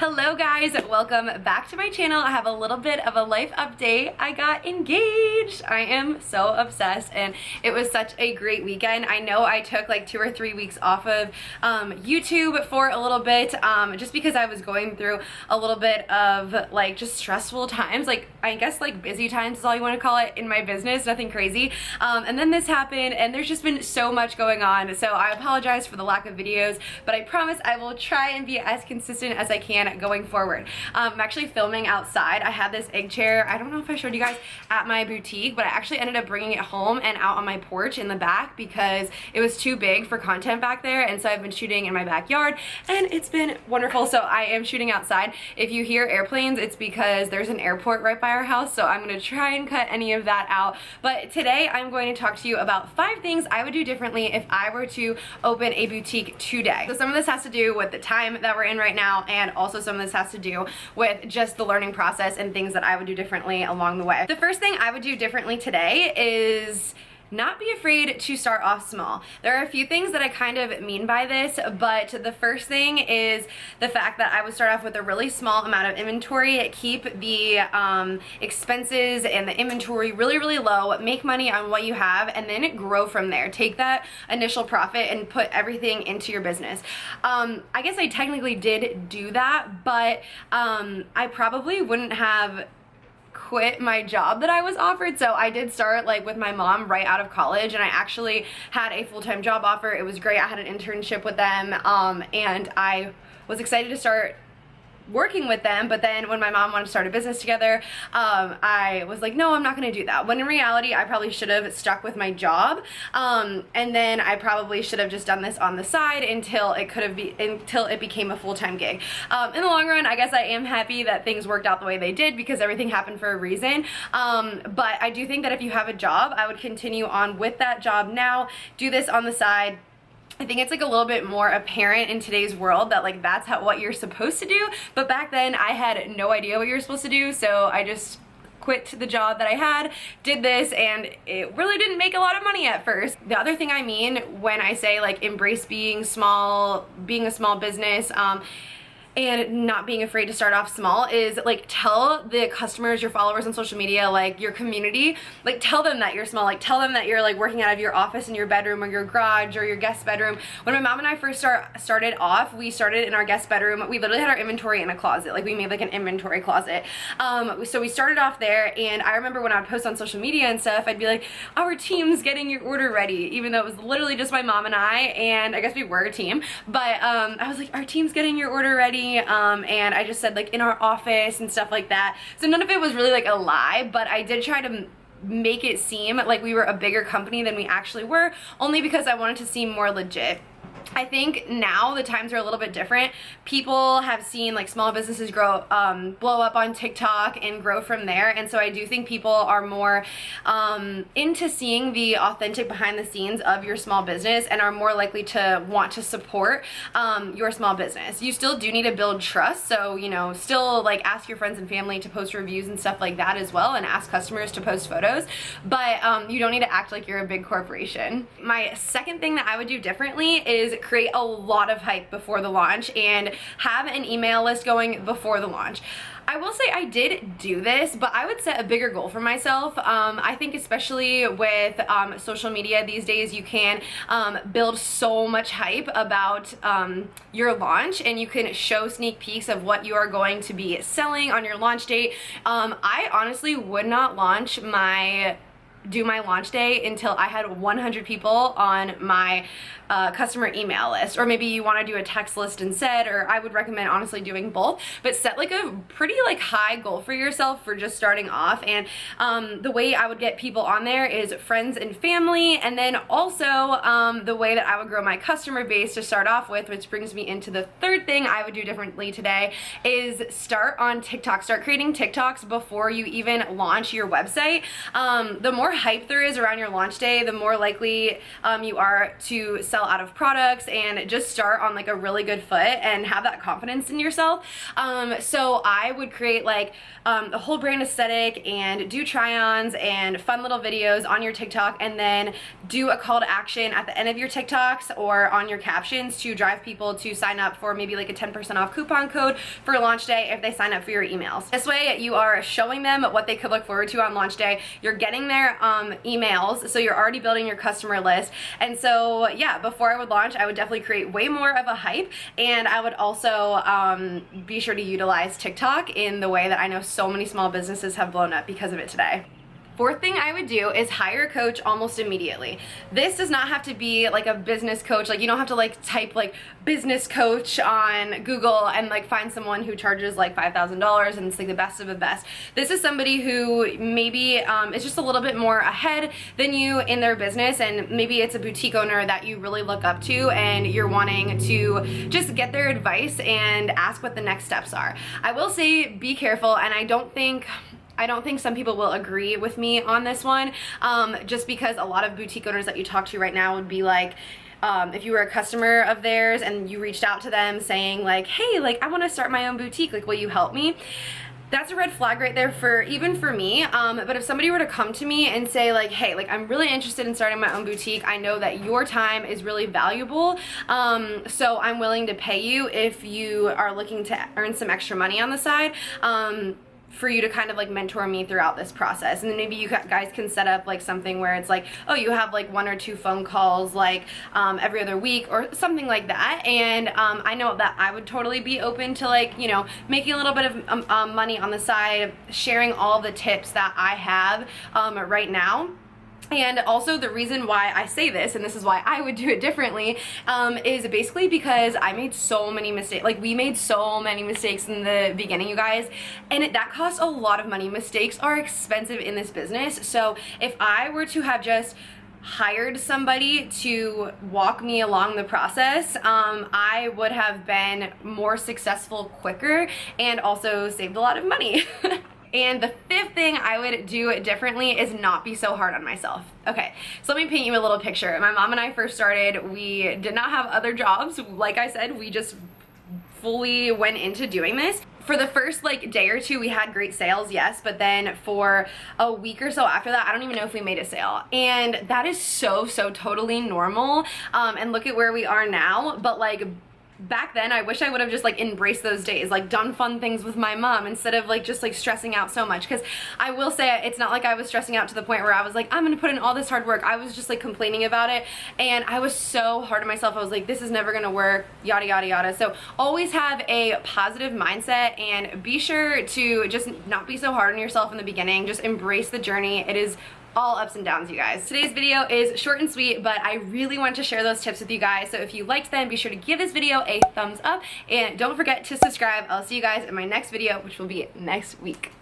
Hello guys, welcome back to my channel. I have a little bit of a life update. I got engaged. I am so obsessed and it was such a great weekend. I know I took like 2 or 3 weeks off of YouTube for a little bit just because I was going through a little bit of like just stressful times, like I guess like busy times is all you want to call it in my business, nothing crazy. And then this happened and there's just been so much going on, so I apologize for the lack of videos, but I promise I will try and be as consistent as I can going forward. I'm actually filming outside. I had this egg chair, I don't know if I showed you guys, at my boutique, but I actually ended up bringing it home and out on my porch in the back because it was too big for content back there, and so I've been shooting in my backyard and it's been wonderful. So I am shooting outside. If you hear airplanes, it's because there's an airport right by our house, so I'm going to try and cut any of that out. But today I'm going to talk to you about 5 things I would do differently if I were to open a boutique today. So some of this has to do with the time that we're in right now, and also some of this has to do with just the learning process and things that I would do differently along the way. The first thing I would do differently today is not be afraid to start off small. There are a few things that I kind of mean by this, but the first thing is the fact that I would start off with a really small amount of inventory, keep the expenses and the inventory really low, make money on what you have, and then grow from there. Take that initial profit and put everything into your business. I guess I technically did do that, but I probably wouldn't have quit my job that I was offered. So I did start like with my mom right out of college, and I actually had a full-time job offer. It was great. I had an internship with them and I was excited to start working with them, but then when my mom wanted to start a business together, I was like, no, I'm not gonna do that. When in reality, I probably should have stuck with my job, and then I probably should have just done this on the side until it became a full-time gig. In the long run, I guess I am happy that things worked out the way they did because everything happened for a reason. But I do think that if you have a job, I would continue on with that job now, do this on the side. I think it's like a little bit more apparent in today's world that like that's what you're supposed to do, but back then I had no idea what you were supposed to do, so I just quit the job that I had, did this, and it really didn't make a lot of money at first. The other thing I mean when I say like embrace being small, being a small business, and not being afraid to start off small is like tell the customers, your followers on social media, like your community, like tell them that you're small, like tell them that you're like working out of your office in your bedroom or your garage or your guest bedroom. When my mom and I first started off, we started in our guest bedroom. We literally had our inventory in a closet, like we made like an inventory closet. So we started off there, and I remember when I would post on social media and stuff, I'd be like, our team's getting your order ready, even though it was literally just my mom and I guess we were a team, but I was like, our team's getting your order ready. And I just said like in our office and stuff like that. So none of it was really like a lie, but I did try to make it seem like we were a bigger company than we actually were, only because I wanted to seem more legit. I think now the times are a little bit different. People have seen like small businesses grow, blow up on TikTok and grow from there, and so I do think people are more into seeing the authentic behind the scenes of your small business and are more likely to want to support your small business. You still do need to build trust, so you know, still like ask your friends and family to post reviews and stuff like that as well, and ask customers to post photos, but you don't need to act like you're a big corporation. My second thing that I would do differently is create a lot of hype before the launch and have an email list going before the launch. I will say I did do this, but I would set a bigger goal for myself. I think especially with social media these days, you can build so much hype about your launch, and you can show sneak peeks of what you are going to be selling on your launch date. I honestly would not do my launch day until I had 100 people on my customer email list, or maybe you want to do a text list instead, or I would recommend honestly doing both, but set like a pretty like high goal for yourself for just starting off. And the way I would get people on there is friends and family, and then also the way that I would grow my customer base to start off with, which brings me into the third thing I would do differently today, is start on TikTok. Start creating TikToks before you even launch your website. The more hype there is around your launch day, the more likely you are to sell out of products and just start on like a really good foot and have that confidence in yourself. So I would create like a whole brand aesthetic and do try-ons and fun little videos on your TikTok, and then do a call to action at the end of your TikToks or on your captions to drive people to sign up for maybe like a 10% off coupon code for launch day if they sign up for your emails. This way you are showing them what they could look forward to on launch day. You're getting their emails, so you're already building your customer list. And so yeah, before I would launch, I would definitely create way more of a hype, and I would also be sure to utilize TikTok in the way that I know so many small businesses have blown up because of it today. Fourth thing I would do is hire a coach almost immediately. This does not have to be like a business coach. Like, you don't have to like type like business coach on Google and like find someone who charges like $5,000 and it's like the best of the best. This is somebody who maybe is just a little bit more ahead than you in their business, and maybe it's a boutique owner that you really look up to and you're wanting to just get their advice and ask what the next steps are. I will say be careful, and I don't think some people will agree with me on this one, just because a lot of boutique owners that you talk to right now would be like, if you were a customer of theirs and you reached out to them saying like, hey, like I want to start my own boutique, like will you help me? That's a red flag right there for even for me. But if somebody were to come to me and say like, hey, like I'm really interested in starting my own boutique, I know that your time is really valuable, so I'm willing to pay you if you are looking to earn some extra money on the side, for you to kind of like mentor me throughout this process. And then maybe you guys can set up like something where it's like, oh, you have like 1 or 2 phone calls like every other week or something like that. And I know that I would totally be open to like, you know, making a little bit of money on the side, sharing all the tips that I have right now. And also the reason why I say this, and this is why I would do it differently, is basically because I made so many mistakes. Like we made so many mistakes in the beginning, you guys, and that costs a lot of money. Mistakes are expensive in this business. So if I were to have just hired somebody to walk me along the process, I would have been more successful quicker and also saved a lot of money. And the fifth thing I would do differently is not be so hard on myself. Okay, so let me paint you a little picture. My mom and I first started, we did not have other jobs. Like I said, we just fully went into doing this. For the first like day or two, we had great sales, yes, but then for a week or so after that, I don't even know if we made a sale. And that is so totally normal. And look at where we are now, but like back then I wish I would have just like embraced those days, like done fun things with my mom instead of like just like stressing out so much. Because I will say it's not like I was stressing out to the point where I was like, I'm gonna put in all this hard work. I was just like complaining about it, and I was so hard on myself. I was like, this is never gonna work, yada yada yada. So always have a positive mindset and be sure to just not be so hard on yourself in the beginning. Just embrace the journey. It is all ups and downs, you guys. Today's video is short and sweet, but I really want to share those tips with you guys. So if you liked them, be sure to give this video a thumbs up and don't forget to subscribe. I'll see you guys in my next video, which will be next week.